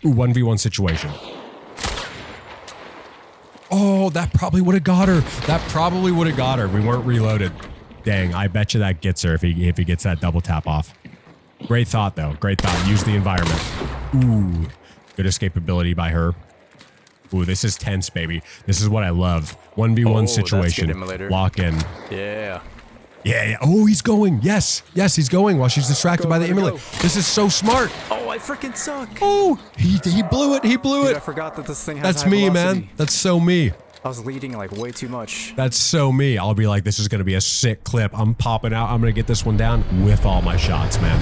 Ooh, 1v1 situation. Oh, that probably would have got her. That probably would have got her. We weren't reloaded. Dang, I bet you that gets her if he gets that double tap off. Great thought, though. Great thought. Use the environment. Ooh, good escapability by her. Ooh, this is tense, baby. This is what I love. 1v1 situation. Lock in. Yeah. Yeah. Oh, he's going. Yes. Yes, he's going while she's distracted by the emulator. This is so smart. Oh, I freaking suck. Oh, he blew it. He blew it. I forgot that this thing has That's me, velocity. man. That's so me. I was leading like way too much. That's so me. I'll be like, this is going to be a sick clip. I'm popping out. I'm going to get this one down with all my shots, man.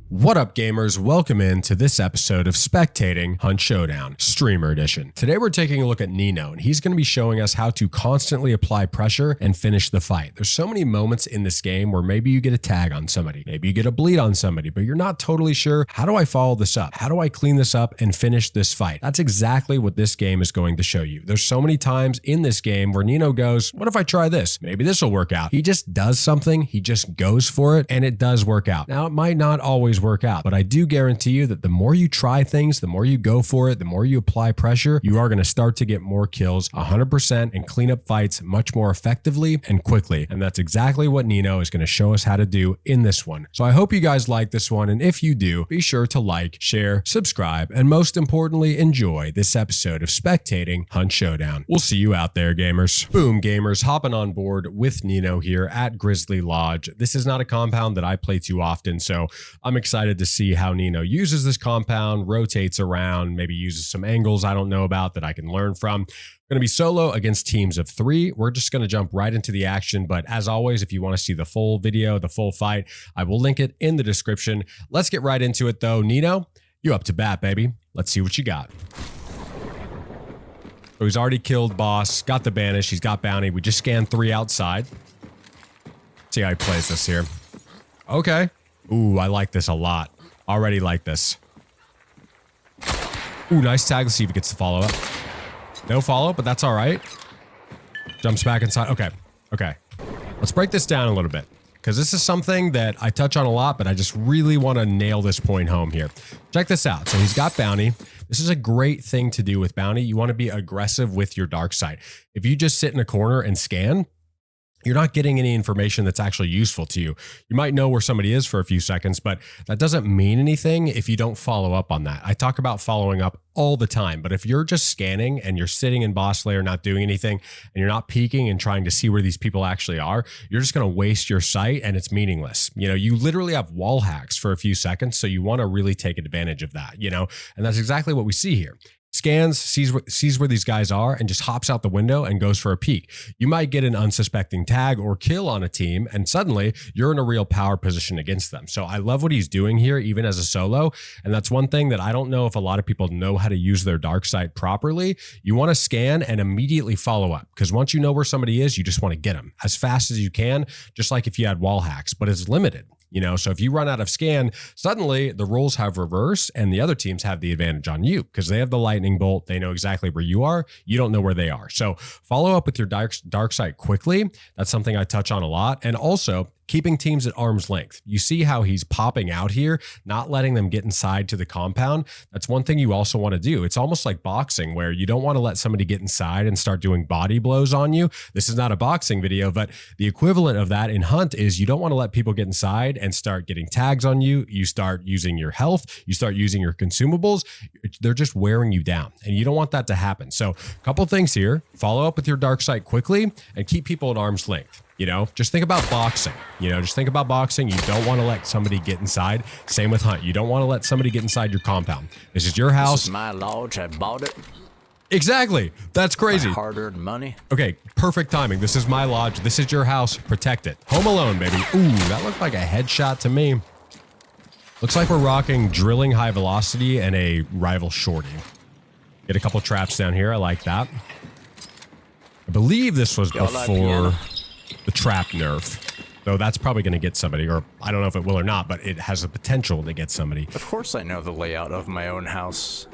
What up, gamers? Welcome in to this episode of Spectating Hunt Showdown, Streamer Edition. Today we're taking a look at NEENOH, and he's going to be showing us how to constantly apply pressure and finish the fight. There's so many moments in this game where maybe you get a tag on somebody, maybe you get a bleed on somebody, but you're not totally sure, how do I follow this up? How do I clean this up and finish this fight? That's exactly what this game is going to show you. There's so many times in this game where NEENOH goes, what if I try this? Maybe this will work out. He just does something, he just goes for it, and it does work out. Now, it might not always work out, but I do guarantee you that the more you try things, the more you go for it, the more you apply pressure, you are going to start to get more kills 100% and clean up fights much more effectively and quickly. And that's exactly what NEENOH is going to show us how to do in this one. So I hope you guys like this one. And if you do, be sure to like, share, subscribe, and most importantly, enjoy this episode of Spectating Hunt Showdown. We'll see you out there, gamers. Boom, gamers, hopping on board with NEENOH here at Grizzly Lodge. This is not a compound that I play too often, so I'm excited to see how NEENOH uses this compound, rotates around, maybe uses some angles I don't know about that I can learn from. Going to be solo against teams of 3. We're just going to jump right into the action. But as always, if you want to see the full video, the full fight, I will link it in the description. Let's get right into it though. NEENOH, you up to bat, baby. Let's see what you got. So he's already killed boss, got the banish, he's got bounty. We just scanned 3 outside. See how he plays this here. Okay. Ooh, I like this a lot. Already like this. Ooh, nice tag. Let's see if he gets the follow-up. No follow-up, but that's all right. Jumps back inside. Okay. Okay. Let's break this down a little bit, because this is something that I touch on a lot, but I just really want to nail this point home here. Check this out. So he's got bounty. This is a great thing to do with bounty. You want to be aggressive with your dark side. If you just sit in a corner and scan, you're not getting any information that's actually useful to you. You might know where somebody is for a few seconds, but that doesn't mean anything if you don't follow up on that. I talk about following up all the time, but if you're just scanning and you're sitting in boss layer, not doing anything, and you're not peeking and trying to see where these people actually are, you're just going to waste your sight and it's meaningless. You know, you literally have wall hacks for a few seconds, so you want to really take advantage of that, you know, and that's exactly what we see here. Scans, sees where these guys are, and just hops out the window and goes for a peek. You might get an unsuspecting tag or kill on a team, and suddenly you're in a real power position against them. So I love what he's doing here, even as a solo. And that's one thing that I don't know if a lot of people know how to use their dark side properly. You want to scan and immediately follow up, because once you know where somebody is, you just want to get them as fast as you can, just like if you had wall hacks, but it's limited. You know, so if you run out of scan, suddenly the roles have reversed and the other teams have the advantage on you because they have the lightning bolt. They know exactly where you are. You don't know where they are. So follow up with your dark side quickly. That's something I touch on a lot. And also keeping teams at arm's length. You see how he's popping out here, not letting them get inside to the compound. That's one thing you also want to do. It's almost like boxing, where you don't want to let somebody get inside and start doing body blows on you. This is not a boxing video, but the equivalent of that in Hunt is you don't want to let people get inside and start getting tags on you. You start using your health. You start using your consumables. They're just wearing you down, and you don't want that to happen. So a couple things here. Follow up with your dark side quickly and keep people at arm's length. You know, just think about boxing. You know, just think about boxing. You don't want to let somebody get inside. Same with Hunt. You don't want to let somebody get inside your compound. This is your house. This is my lodge. I bought it. Exactly. That's crazy. My hard-earned money. Okay, perfect timing. This is my lodge. This is your house. Protect it. Home Alone, baby. Ooh, that looked like a headshot to me. Looks like we're rocking drilling high velocity and a rival shorty. Get a couple traps down here. I like that. I believe this was before the trap nerf, though that's probably going to get somebody, or I don't know if it will or not, but it has the potential to get somebody. Of course I know the layout of my own house.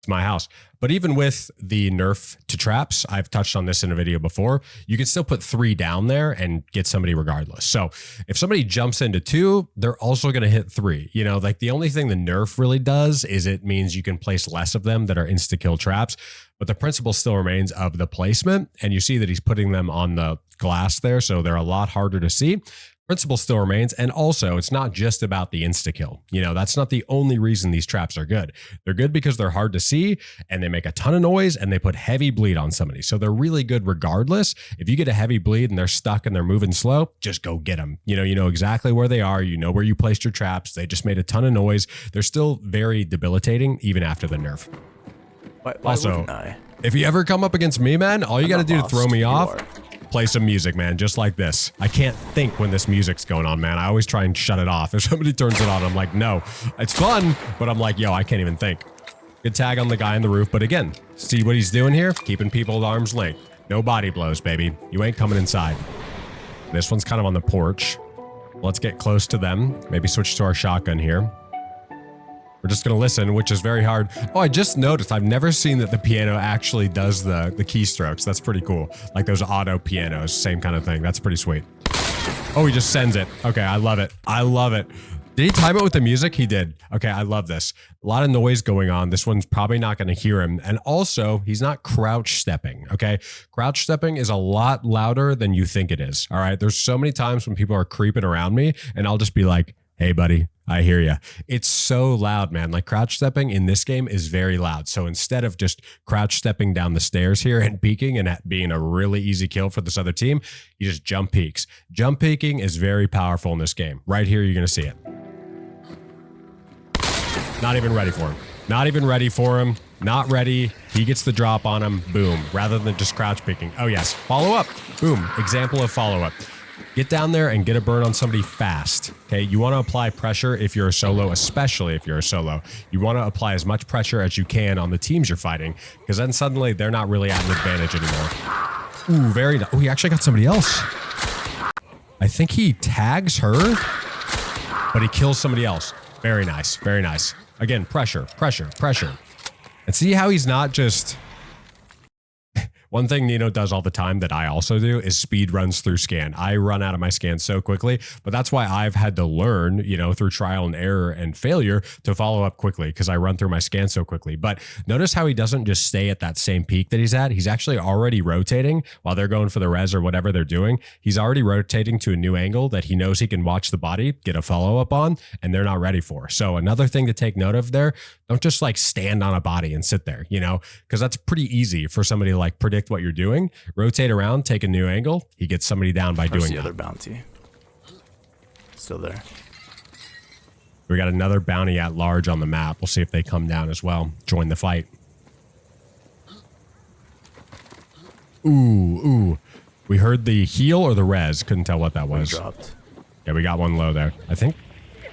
It's my house. But even with the nerf to traps, I've touched on this in a video before, you can still put 3 down there and get somebody regardless. So if somebody jumps into 2, they're also going to hit 3. You know, like the only thing the nerf really does is it means you can place less of them that are insta-kill traps. But the principle still remains of the placement. And you see that he's putting them on the glass there, so they're a lot harder to see. Principle still remains. And also, it's not just about the insta-kill. You know, that's not the only reason these traps are good. They're good because they're hard to see and they make a ton of noise and they put heavy bleed on somebody. So they're really good regardless. If you get a heavy bleed and they're stuck and they're moving slow, just go get them. You know exactly where they are. You know where you placed your traps. They just made a ton of noise. They're still very debilitating even after the nerf. Why Also, wouldn't I? if you ever come up against me, man, all you got to not do to lost. throw me You off, are. play some music, man, just like this. I can't think when this music's going on, man. I always try and shut it off. If somebody turns it on, I'm like, no, it's fun, but I'm like, yo, I can't even think. Good tag on the guy on the roof, but again, see what he's doing here? Keeping people at arm's length. No body blows, baby. You ain't coming inside. This one's kind of on the porch. Let's get close to them. Maybe switch to our shotgun here. We're just going to listen, which is very hard. Oh, I just noticed I've never seen that the piano actually does the keystrokes. That's pretty cool. Like those auto pianos, same kind of thing. That's pretty sweet. Oh, he just sends it. Okay, I love it. I love it. Did he time it with the music? He did. Okay, I love this. A lot of noise going on. This one's probably not going to hear him. And also, he's not crouch stepping, okay? Crouch stepping is a lot louder than you think it is, all right? There's so many times when people are creeping around me, and I'll just be like, hey, buddy, I hear you. It's so loud, man. Like crouch stepping in this game is very loud. So instead of just crouch stepping down the stairs here and peeking and being a really easy kill for this other team, you just jump peeks. Jump peeking is very powerful in this game. Right here, you're going to see it. Not even ready for him. Not even ready for him. Not ready. He gets the drop on him. Boom. Rather than just crouch peeking. Oh, yes. Follow up. Boom. Example of follow up. Get down there and get a burn on somebody fast. Okay, you want to apply pressure if you're a solo, especially if you're a solo. You want to apply as much pressure as you can on the teams you're fighting, because then suddenly they're not really at an advantage anymore. Ooh, very nice. Oh, he actually got somebody else. I think he tags her, but he kills somebody else. Very nice, very nice. Again, pressure, pressure, pressure. And see how he's not just... One thing NEENOH does all the time that I also do is speed runs through scan. I run out of my scan so quickly, but that's why I've had to learn, through trial and error and failure to follow up quickly because I run through my scan so quickly. But notice how he doesn't just stay at that same peak that he's at. He's actually already rotating while they're going for the res or whatever they're doing. He's already rotating to a new angle that he knows he can watch the body, get a follow-up on, and they're not ready for. So another thing to take note of there, don't just like stand on a body and sit there, because that's pretty easy for somebody to like predict what you're doing. Rotate around, take a new angle. He gets somebody down by doing the that. other bounty. Still there. We got another bounty at large on the map. We'll see if they come down as well. Join the fight. Ooh. We heard the heal or the res. Couldn't tell what that was. Dropped. Yeah, we got one low there, I think.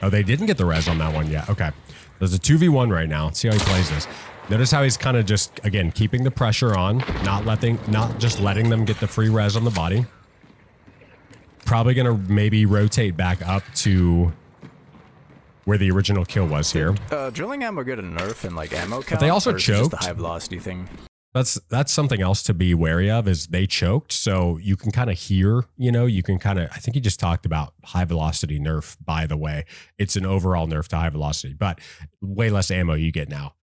Oh, they didn't get the res on that one yet. Okay. There's a 2v1 right now. Let's see how he plays this. Notice how he's kind of just, again, keeping the pressure on, not just letting them get the free res on the body. Probably going to maybe rotate back up to where the original kill was here. Drilling ammo get a nerf and like ammo count? But they also or is it just choked. the high velocity thing. That's something else to be wary of is they choked. So you can kind of hear, you can kind of, I think he just talked about high velocity nerf, by the way. It's an overall nerf to high velocity, but way less ammo you get now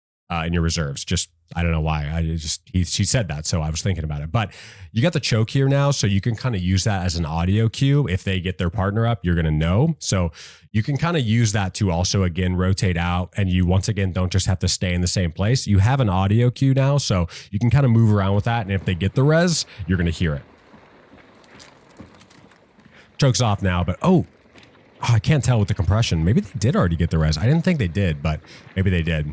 in your reserves. Just, I don't know why. She said that. So I was thinking about it, but you got the choke here now. So you can kind of use that as an audio cue. If they get their partner up, you're going to know. So you can kind of use that to also, again, rotate out. And you, once again, don't just have to stay in the same place. You have an audio cue now. So you can kind of move around with that. And if they get the res, you're going to hear it. Choke's off now, but I can't tell with the compression. Maybe they did already get the res. I didn't think they did, but maybe they did.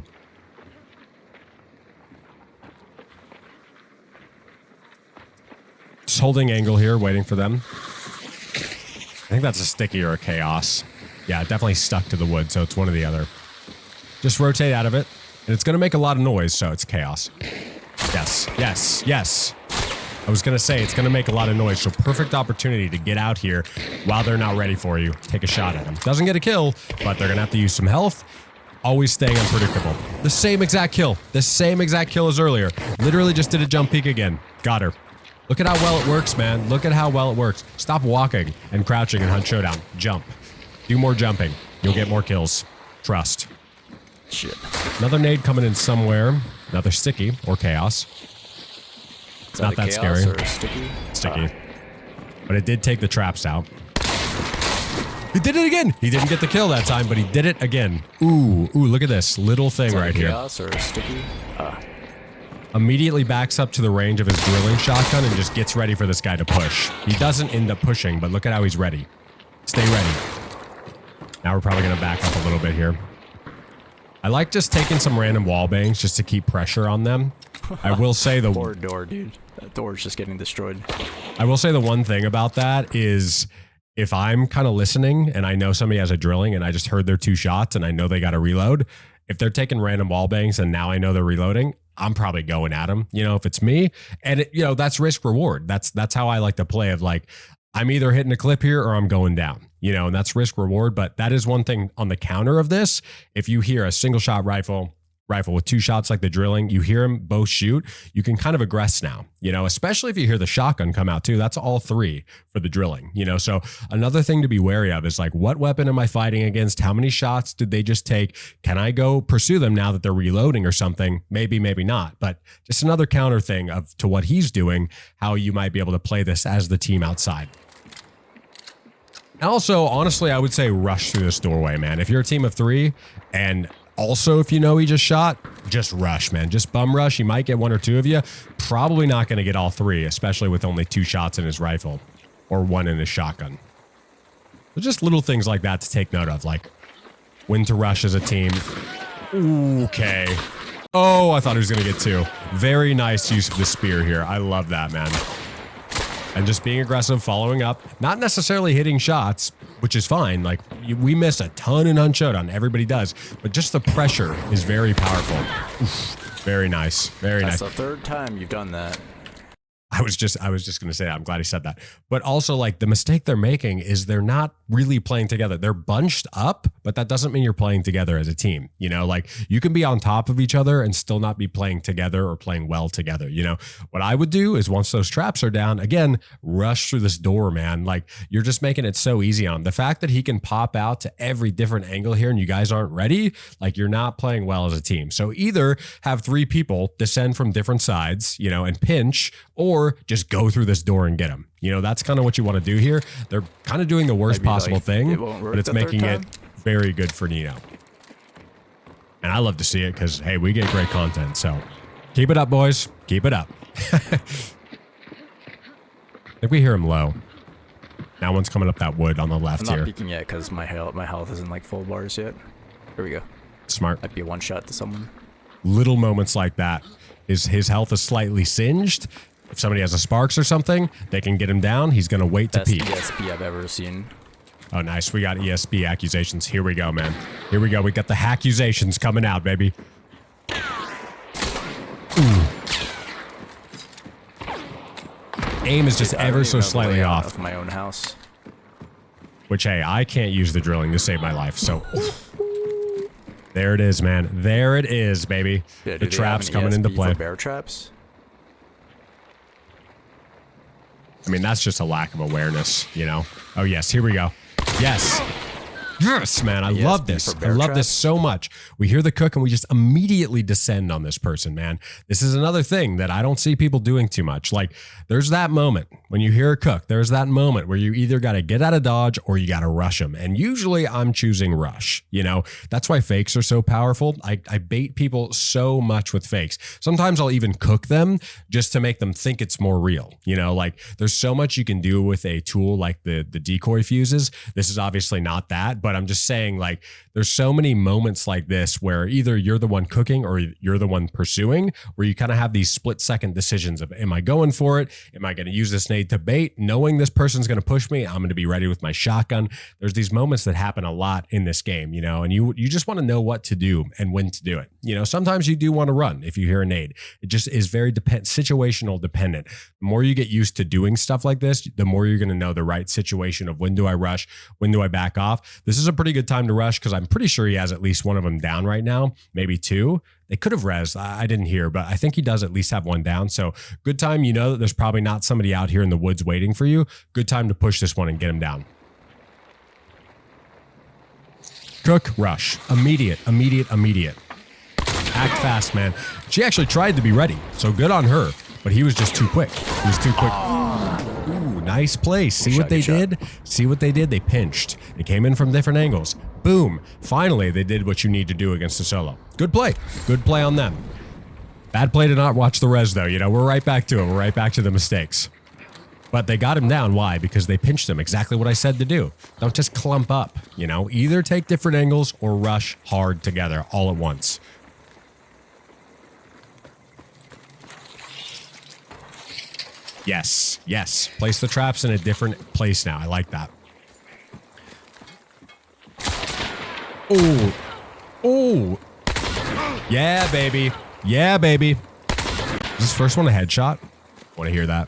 Just holding angle here, waiting for them. I think that's a sticky or a chaos. Yeah, it definitely stuck to the wood, so it's one or the other. Just rotate out of it, and it's going to make a lot of noise, so it's chaos. Yes. I was going to say, it's going to make a lot of noise, so perfect opportunity to get out here while they're not ready for you. Take a shot at them. Doesn't get a kill, but they're going to have to use some health. Always staying unpredictable. The same exact kill. The same exact kill as earlier. Literally just did a jump peek again. Got her. Look at how well it works, man. Look at how well it works. Stop walking and crouching and hunt showdown. Jump. Do more jumping. You'll get more kills. Trust. Shit. Another nade coming in somewhere. Another sticky or chaos. It's not that scary. Or sticky? Sticky. But it did take the traps out. He did it again. He didn't get the kill that time, but he did it again. Ooh, look at this little thing right here. Chaos or sticky? Immediately backs up to the range of his drilling shotgun and just gets ready for this guy to push. He doesn't end up pushing, but look at how he's ready. Stay ready. Now we're probably going to back up a little bit here. I like just taking some random wall bangs just to keep pressure on them. I will say the poor door, dude. That door's just getting destroyed. I will say the one thing about that is if I'm kind of listening and I know somebody has a drilling and I just heard their 2 shots and I know they got to reload, if they're taking random wall bangs and now I know they're reloading, I'm probably going at them, you know, if it's me. And, that's risk reward. That's how I like to play of like, I'm either hitting a clip here or I'm going down, and that's risk reward. But that is one thing on the counter of this. If you hear a single shot rifle with 2 shots like the drilling, you hear them both shoot, you can kind of aggress now, especially if you hear the shotgun come out too. That's all 3 for the drilling, so another thing to be wary of is like, what weapon am I fighting against? How many shots did they just take? Can I go pursue them now that they're reloading or something? Maybe, maybe not, but just another counter thing to what he's doing, how you might be able to play this as the team outside. Also, honestly, I would say rush through this doorway, man. If you're a team of 3 and also, if he just shot, just rush, man. Just bum rush. He might get 1 or 2 of you. Probably not going to get all 3, especially with only 2 shots in his rifle or 1 in his shotgun. So just little things like that to take note of, like when to rush as a team. Okay. Oh, I thought he was going to get 2. Very nice use of the spear here. I love that, man. And just being aggressive, following up, not necessarily hitting shots, which is fine. Like, we miss a ton in Hunt Showdown. Everybody does. But just the pressure is very powerful. Oof, very nice. Very nice. That's the 3rd time you've done that. I was just going to say that. I'm glad he said that. But also, like, the mistake they're making is they're not really playing together. They're bunched up, but that doesn't mean you're playing together as a team. Like, you can be on top of each other and still not be playing together or playing well together. What I would do is once those traps are down, again, rush through this door, man. Like, you're just making it so easy on him. The fact that he can pop out to every different angle here and you guys aren't ready, like, you're not playing well as a team. So either have 3 people descend from different sides, and pinch, or just go through this door and get them. That's kind of what you want to do here. They're kind of doing the worst possible thing, but it's making it very good for NEENOH. And I love to see it because, hey, we get great content. So keep it up, boys. Keep it up. I think we hear him low. Now one's coming up that wood on the left here. I'm not peeking yet because my health isn't like full bars yet. Here we go. Smart. Might be a 1 shot to someone. Little moments like that. His health is slightly singed. If somebody has a sparks or something, they can get him down. He's going to wait to peek. Best ESP I've ever seen. Oh, nice. We got ESP accusations. Here we go, man. Here we go. We got the accusations coming out, baby. Ooh. Aim is just ever so slightly off. Of my own house. Which, hey, I can't use the drilling to save my life, so... There it is, man. There it is, baby. Yeah, the traps coming into play. For bear traps? I mean, that's just a lack of awareness, Oh, yes. Here we go. Yes. Yes, man. I love this. I love this so much. We hear the cook and we just immediately descend on this person, man. This is another thing that I don't see people doing too much. Like, there's that moment when you hear a cook, there's that moment where you either got to get out of dodge or you got to rush them. And usually I'm choosing rush. That's why fakes are so powerful. I bait people so much with fakes. Sometimes I'll even cook them just to make them think it's more real. Like, there's so much you can do with a tool like the decoy fuses. This is obviously not that, but I'm just saying, like, there's so many moments like this where either you're the one cooking or you're the one pursuing, where you kind of have these split-second decisions of, am I going for it? Am I going to use this nade to bait? Knowing this person's going to push me, I'm going to be ready with my shotgun. There's these moments that happen a lot in this game, and you just want to know what to do and when to do it. Sometimes you do want to run if you hear a nade. It just is very situational dependent. The more you get used to doing stuff like this, the more you're going to know the right situation of when do I rush, when do I back off. This This is a pretty good time to rush because I'm pretty sure he has at least one of them down right now, maybe two. They could have rezzed. I didn't hear, but I think he does at least have one down. So good time. You know that there's probably not somebody out here in the woods waiting for you. Good time to push this one and get him down. Cook, rush. Immediate. Act fast, man. She actually tried to be ready, so good on her, but he was just too quick. He was too quick. Ooh, nice play. See what they did? See what they did? They pinched. They came in from different angles. Boom. Finally, they did what you need to do against a solo. Good play. Good play on them. Bad play to not watch the res, though. You know, we're right back to it. We're right back to the mistakes. But they got him down. Why? Because they pinched him. Exactly what I said to do. Don't just clump up, you know? Either take different angles or rush hard together all at once. Yes. Yes. Place the traps in a different place now. I like that. Oh. Oh. Yeah, baby. Yeah, baby. Is this first one a headshot? Want to hear that?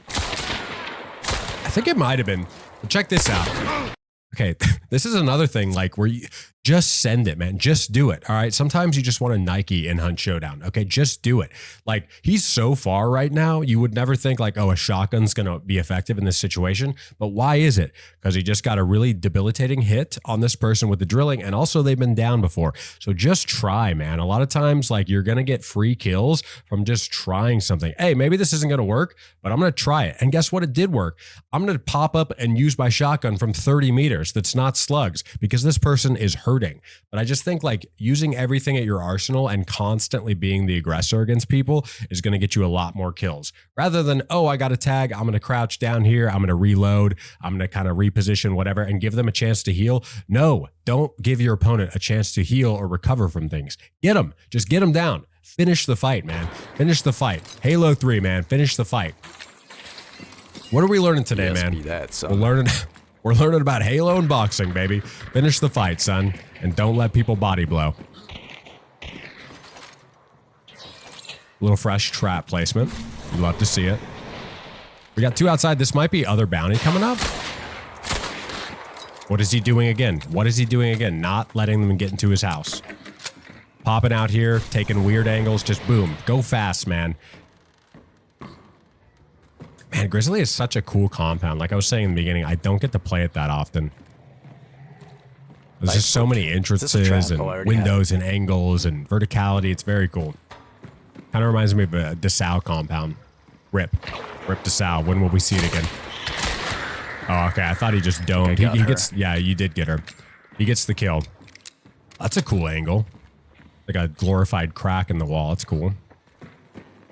I think it might have been. Check this out. Okay, this is another thing, like, where you just send it, man. Just do it, all right? Sometimes you just want a Nike in Hunt Showdown, okay? Just do it. Like, he's so far right now, you would never think, like, oh, a shotgun's going to be effective in this situation. But why is it? Because he just got a really debilitating hit on this person with the drilling, and also they've been down before. So just try, man. A lot of times, like, you're going to get free kills from just trying something. Hey, maybe this isn't going to work, but I'm going to try it. And guess what? It did work. I'm going to pop up and use my shotgun from 30 meters. That's not slugs, because this person is hurting. But I just think, like, using everything at your arsenal and constantly being the aggressor against people is going to get you a lot more kills, rather than, oh, I got a tag, I'm going to crouch down here, I'm going to reload, I'm going to kind of reposition whatever and give them a chance to heal. No, don't give your opponent a chance to heal or recover from things. Get them. Just get them down. Finish the fight, man. Finish the fight. Halo 3, man. Finish the fight. What are we learning today, man? We're learning about Halo and boxing, baby. Finish the fight, son, and don't let people body blow. Little fresh trap placement. You'd love to see it. We got two outside. This might be other bounty coming up. What is he doing again? What is he doing again? Not letting them get into his house. Popping out here, taking weird angles. Just boom. Go fast, man. Man, Grizzly is such a cool compound. Like I was saying in the beginning, I don't get to play it that often. There's just so many entrances and windows and angles and verticality. It's very cool. Kind of reminds me of a Dessau compound. Rip Dessau. When will we see it again? Oh, okay. I thought he just domed. He gets, yeah, you did get her. He gets the kill. That's a cool angle. Like a glorified crack in the wall. It's cool.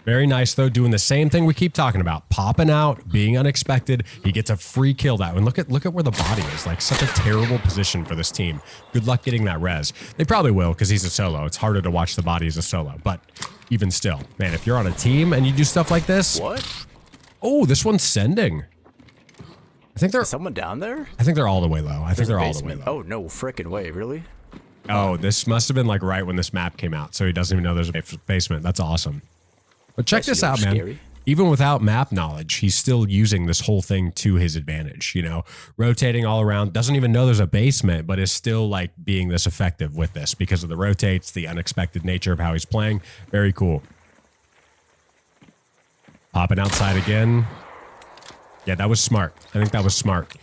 Very nice, though, doing the same thing we keep talking about. Popping out, being unexpected. He gets a free kill that one. Look at where the body is. Like, such a terrible position for this team. Good luck getting that res. They probably will, because he's a solo. It's harder to watch the body as a solo. But even still, man, if you're on a team and you do stuff like this... What? Oh, this one's sending. I think they're... Is someone down there? I think they're all the way low. I think they're all the way low. Oh, no frickin' way. Really? Oh, this must have been, like, right when this map came out. So he doesn't even know there's a basement. That's awesome. But check this out, man. Scary. Even without map knowledge, he's still using this whole thing to his advantage, you know, rotating all around, doesn't even know there's a basement, but is still like being this effective with this because of the rotates, the unexpected nature of how he's playing. Very cool. Popping outside again. Yeah, that was smart. I think that was smart.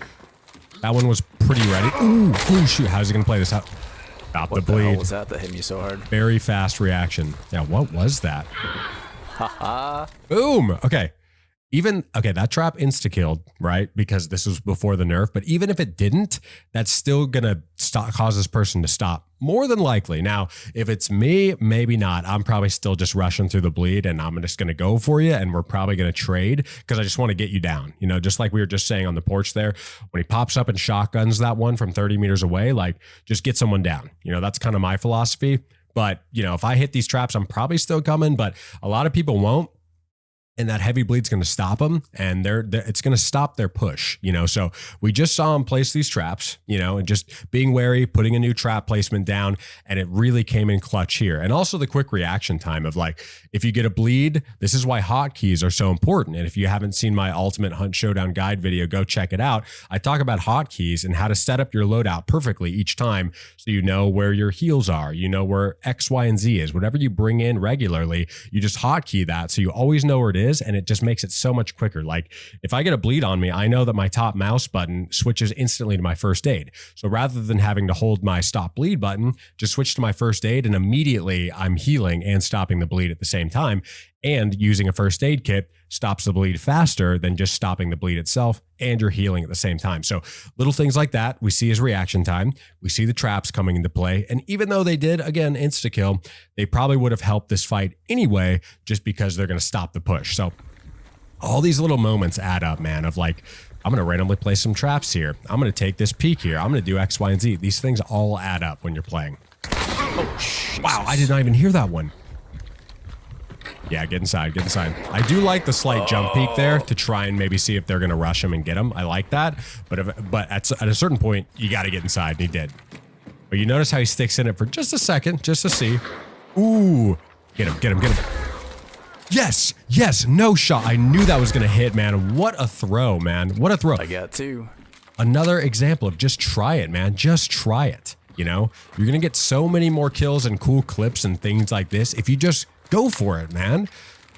That one was pretty ready. Ooh, shoot. How's he going to play this out? Stop the bleed. What the hell was that hit me so hard? Very fast reaction. Yeah, what was that? Boom. Okay. That trap insta-killed, right? Because this was before the nerf. But even if it didn't, that's still going to cause this person to stop. More than likely. Now, if it's me, maybe not. I'm probably still just rushing through the bleed and I'm just going to go for you. And we're probably going to trade because I just want to get you down. You know, just like we were just saying on the porch there, when he pops up and shotguns that one from 30 meters away, like just get someone down. You know, that's kind of my philosophy. But, you know, if I hit these traps, I'm probably still coming, but a lot of people won't. and that heavy bleed's going to stop them, and it's going to stop their push, you know? So we just saw him place these traps, you know, and just being wary, putting a new trap placement down, and it really came in clutch here. And also the quick reaction time of like, if you get a bleed, this is why hotkeys are so important. And if you haven't seen my Ultimate Hunt Showdown guide video, go check it out. I talk about hotkeys and how to set up your loadout perfectly each time, so you know where your heals are, you know where X, Y, and Z is. Whatever you bring in regularly, you just hotkey that so you always know where it is, and it just makes it so much quicker. Like if I get a bleed on me, I know that my top mouse button switches instantly to my first aid. So rather than having to hold my stop bleed button, just switch to my first aid, and immediately I'm healing and stopping the bleed at the same time. And using a first aid kit stops the bleed faster than just stopping the bleed itself, and you're healing at the same time. So little things like that we see as reaction time. We see the traps coming into play. And even though they did, again, insta-kill, they probably would have helped this fight anyway, just because they're going to stop the push. So all these little moments add up, man, of like, I'm going to randomly place some traps here. I'm going to take this peek here. I'm going to do X, Y, and Z. These things all add up when you're playing. Oh, wow, I did not even hear that one. Yeah, get inside, get inside. I do like the slight jump peek there to try and maybe see if they're going to rush him and get him. I like that. But at a certain point, you got to get inside, and he did. But you notice how he sticks in it for just a second, just to see. Ooh, get him, get him, get him. Yes, yes, no shot. I knew that was going to hit, man. What a throw, man. What a throw. I got two. Another example of just try it, man. Just try it. You know, you're going to get so many more kills and cool clips and things like this if you just go for it, man.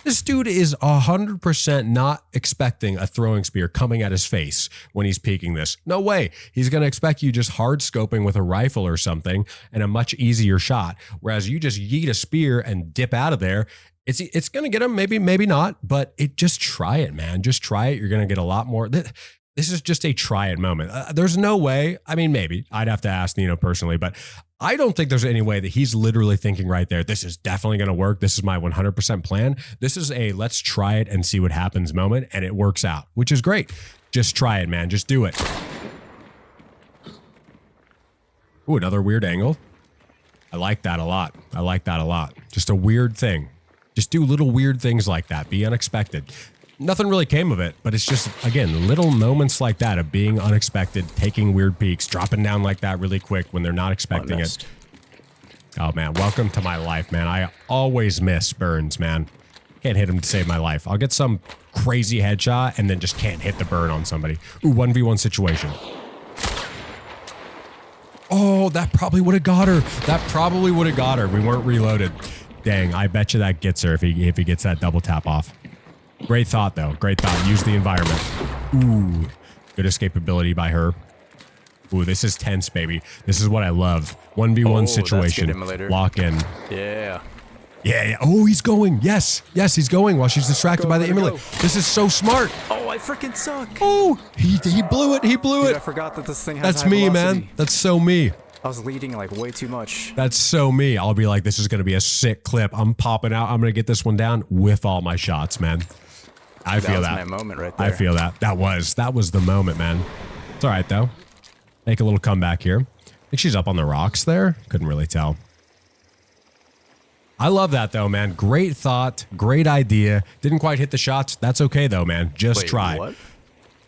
This dude is 100% not expecting a throwing spear coming at his face when he's peeking this. No way. He's going to expect you just hard scoping with a rifle or something and a much easier shot. Whereas you just yeet a spear and dip out of there. It's going to get him, maybe not, but just try it, man. Just try it. You're going to get a lot more. This is just a try it moment. There's no way. I mean, maybe I'd have to ask Nino personally, but I don't think there's any way that he's literally thinking right there, this is definitely going to work. This is my 100% plan. This is a let's try it and see what happens moment. And it works out, which is great. Just try it, man. Just do it. Ooh, another weird angle. I like that a lot. I like that a lot. Just a weird thing. Just do little weird things like that. Be unexpected. Nothing really came of it, but it's just, again, little moments like that of being unexpected, taking weird peeks, dropping down like that really quick when they're not expecting it. Oh, man. Welcome to my life, man. I always miss burns, man. Can't hit him to save my life. I'll get some crazy headshot and then just can't hit the burn on somebody. Ooh, 1v1 situation. Oh, that probably would have got her. That probably would have got her. We weren't reloaded. Dang, I bet you that gets her if he gets that double tap off. Great thought, though. Great thought. Use the environment. Ooh, good escapability by her. Ooh, this is tense, baby. This is what I love. 1v1 situation. Lock in. Yeah. Yeah. Oh, he's going. Yes. Yes, he's going while she's distracted by the immolate. This is so smart. Oh, I freaking suck. Oh, he blew it. He blew it. I forgot that this thing has That's me, man. That's so me. I was leading like way too much. That's so me. I'll be like, this is going to be a sick clip. I'm popping out. I'm going to get this one down with all my shots, man. I feel that. That was my moment right there. I feel that. That was the moment, man. It's all right, though. Make a little comeback here. I think she's up on the rocks there. Couldn't really tell. I love that, though, man. Great thought. Great idea. Didn't quite hit the shots. That's okay, though, man. Just try. What?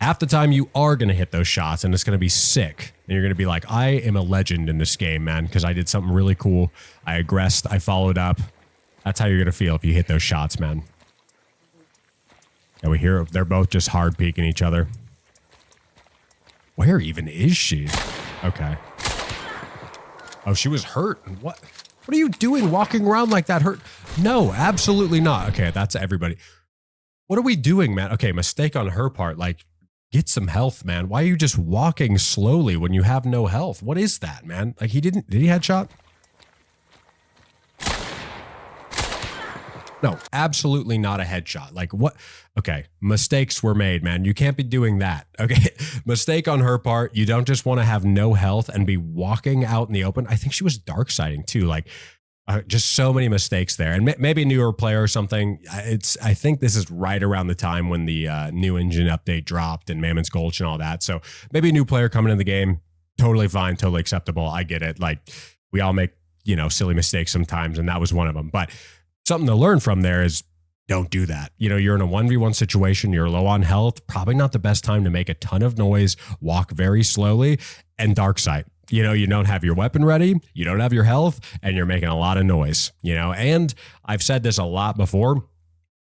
Half the time, you are going to hit those shots, and it's going to be sick. And you're going to be like, I am a legend in this game, man, because I did something really cool. I aggressed. I followed up. That's how you're going to feel if you hit those shots, man. And we hear they're both just hard peeking each other. Where even is she? Okay. Oh, she was hurt. What are you doing walking around like that hurt? No, absolutely not. Okay, that's everybody. What are we doing, man? Okay, mistake on her part. Like, get some health, man. Why are you just walking slowly when you have no health? What is that, man? Like, did he headshot? No, absolutely not a headshot. Like what? Okay, mistakes were made, man. You can't be doing that. Okay, mistake on her part. You don't just want to have no health and be walking out in the open. I think she was dark siding too. Like just so many mistakes there. And maybe a newer player or something. I think this is right around the time when the new engine update dropped and Mammon's Gulch and all that. So maybe a new player coming in the game. Totally fine, totally acceptable. I get it. Like we all make, silly mistakes sometimes, and that was one of them. But something to learn from there is don't do that. You know, you're in a 1v1 situation, you're low on health, probably not the best time to make a ton of noise, walk very slowly, and dark sight. You know, you don't have your weapon ready, you don't have your health, and you're making a lot of noise, you know. And I've said this a lot before,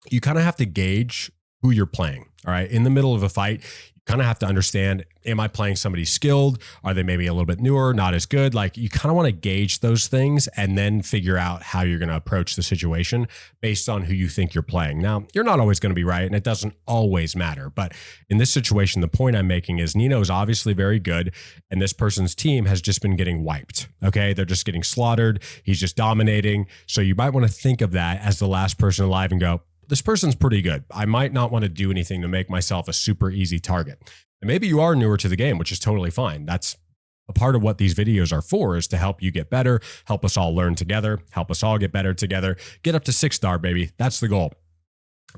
you kind of have to gauge who you're playing. All right. In the middle of a fight, you kind of have to understand, am I playing somebody skilled? Are they maybe a little bit newer, not as good? Like, you kind of want to gauge those things and then figure out how you're going to approach the situation based on who you think you're playing. Now, you're not always going to be right, and it doesn't always matter. But in this situation, the point I'm making is NEENOH is obviously very good, and this person's team has just been getting wiped. Okay. They're just getting slaughtered. He's just dominating. So you might want to think of that as the last person alive and go, this person's pretty good. I might not want to do anything to make myself a super easy target. And maybe you are newer to the game, which is totally fine. That's a part of what these videos are for, is to help you get better, help us all learn together, help us all get better together, get up to 6-star, baby. That's the goal.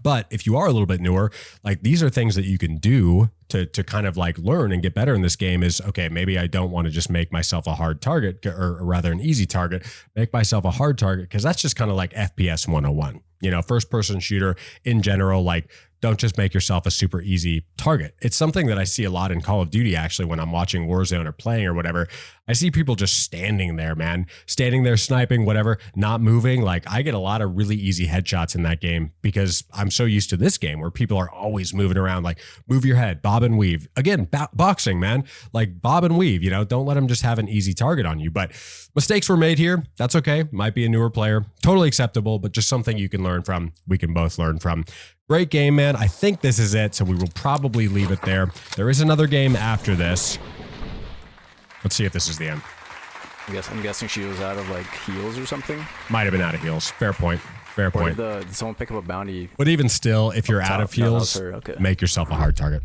But if you are a little bit newer, like, these are things that you can do to kind of like learn and get better in this game. Is, okay, maybe I don't want to just make myself a hard target, or rather an easy target, make myself a hard target, because that's just kind of like FPS 101. You know, first person shooter in general, like, don't just make yourself a super easy target. It's something that I see a lot in Call of Duty, actually, when I'm watching Warzone or playing or whatever. I see people just standing there, man, standing there, sniping, whatever, not moving. Like, I get a lot of really easy headshots in that game because I'm so used to this game where people are always moving around, like, move your head, bob and weave. Again, boxing, man, like, bob and weave, you know, don't let them just have an easy target on you. But mistakes were made here. That's okay. Might be a newer player. Totally acceptable, but just something you can learn from. We can both learn from. Great game, man. I think this is it, so we will probably leave it there. There is another game after this. Let's see if this is the end. I'm guessing she was out of like heals or something. Might have been out of heals. Fair point. Fair point. Did someone pick up a bounty? But even still, if you're out of heals, okay, make yourself a hard target.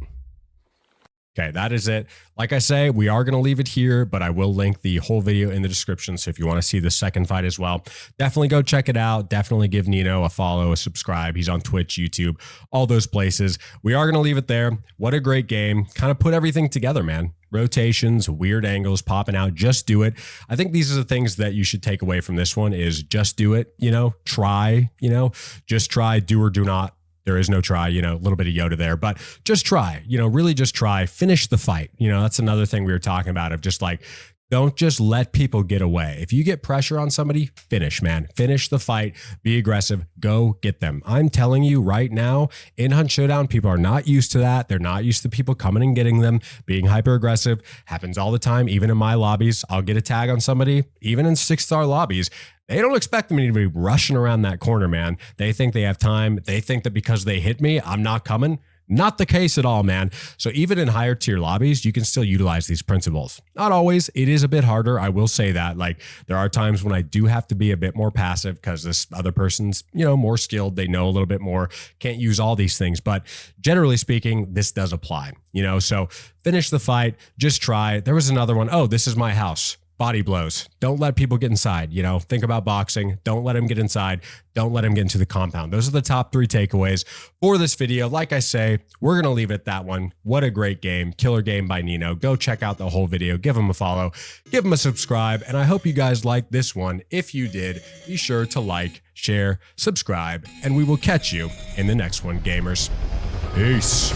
Okay, that is it. Like I say, we are going to leave it here, but I will link the whole video in the description. So if you want to see the second fight as well, definitely go check it out. Definitely give NEENOH a follow, a subscribe. He's on Twitch, YouTube, all those places. We are going to leave it there. What a great game. Kind of put everything together, man. Rotations, weird angles popping out. Just do it. I think these are the things that you should take away from this one, is just do it. You know, try, you know, just try, do or do not. There is no try, you know, a little bit of Yoda there, but just try, you know, really just try, finish the fight. You know, that's another thing we were talking about, of just like, don't just let people get away. If you get pressure on somebody, finish, man. Finish the fight. Be aggressive. Go get them. I'm telling you right now, in Hunt Showdown, people are not used to that. They're not used to people coming and getting them, being hyper aggressive. Happens all the time. Even in my lobbies, I'll get a tag on somebody, even in 6-star lobbies. They don't expect me to be rushing around that corner, man. They think they have time. They think that because they hit me, I'm not coming. Not the case at all, man. So even in higher tier lobbies, you can still utilize these principles. Not always. It is a bit harder. I will say that. Like, there are times when I do have to be a bit more passive because this other person's, you know, more skilled. They know a little bit more. Can't use all these things. But generally speaking, this does apply, you know. So finish the fight. Just try. There was another one. Oh, this is my house. Body blows. Don't let people get inside. You know, think about boxing. Don't let them get inside. Don't let them get into the compound. Those are the top 3 takeaways for this video. Like I say, we're going to leave it at that one. What a great game. Killer game by NEENOH. Go check out the whole video. Give him a follow. Give him a subscribe. And I hope you guys liked this one. If you did, be sure to like, share, subscribe, and we will catch you in the next one, gamers. Peace.